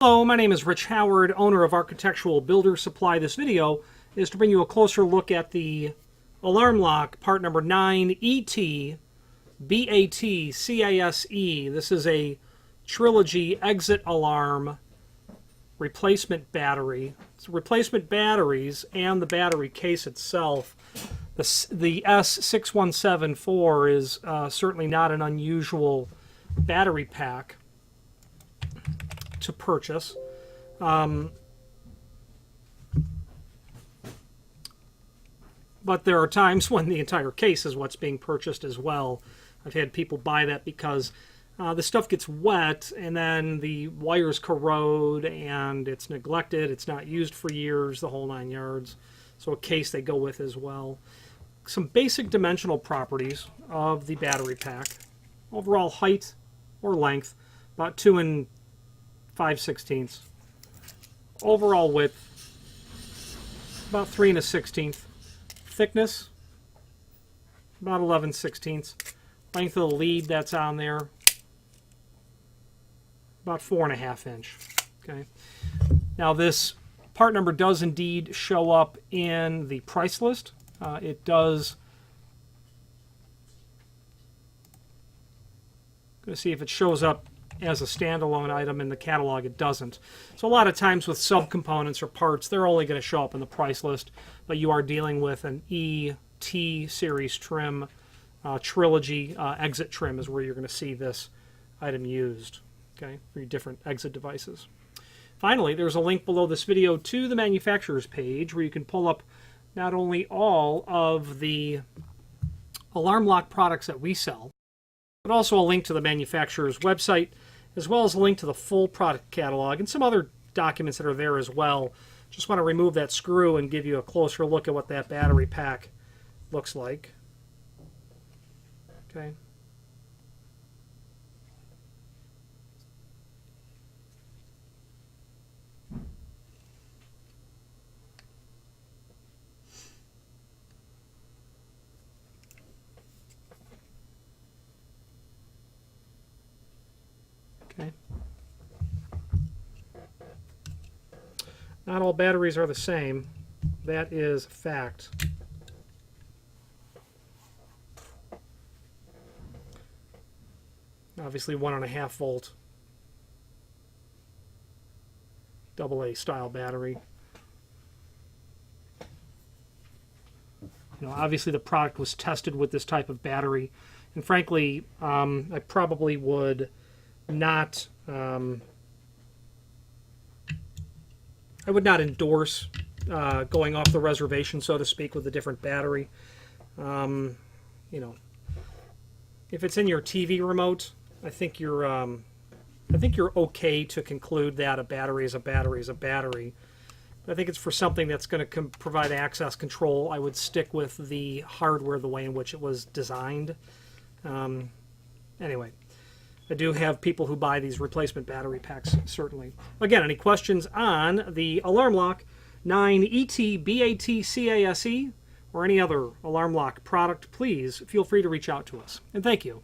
Hello, my name is Rich Howard, owner of Architectural Builder Supply. This video is to bring you a closer look at the alarm lock, part number 9ETBATCASE. This is a Trilogy exit alarm replacement battery. It's replacement batteries and the battery case itself. The S6174 is certainly not an unusual battery pack to purchase. But there are times when the entire case is what's being purchased as well. I've had people buy that because the stuff gets wet and then the wires corrode and it's neglected. It's not used for years, the whole 9 yards. So a case they go with as well. Some basic dimensional properties of the battery pack. Overall height or length, about 2 5/16. Overall width, about 3 1/16. Thickness, about 11/16. Length of the lead that's on there, about 4.5 inch. Okay. Now this part number does indeed show up in the price list. It does. Going to see if it shows up as a standalone item in the catalog. It doesn't. So a lot of times with subcomponents or parts, they're only going to show up in the price list, but you are dealing with an ET series trim. Trilogy exit trim is where you're going to see this item used, okay, for your different exit devices. Finally, there's a link below this video to the manufacturer's page where you can pull up not only all of the alarm lock products that we sell, but also a link to the manufacturer's website, as well as a link to the full product catalog and some other documents that are there as well. Just want to remove that screw and give you a closer look at what that battery pack looks like. Okay. Okay. Not all batteries are the same. That is a fact. Obviously 1.5 volt AA style battery. Obviously the product was tested with this type of battery, and frankly, I probably would not. I would not endorse going off the reservation, so to speak, with a different battery. If it's in your TV remote, I think you're okay to conclude that a battery is a battery is a battery. But I think it's for something that's going to provide access control. I would stick with the hardware the way in which it was designed. Anyway, I do have people who buy these replacement battery packs, certainly. Again, any questions on the alarm lock 9ETBATCASE or any other alarm lock product, please feel free to reach out to us. And thank you.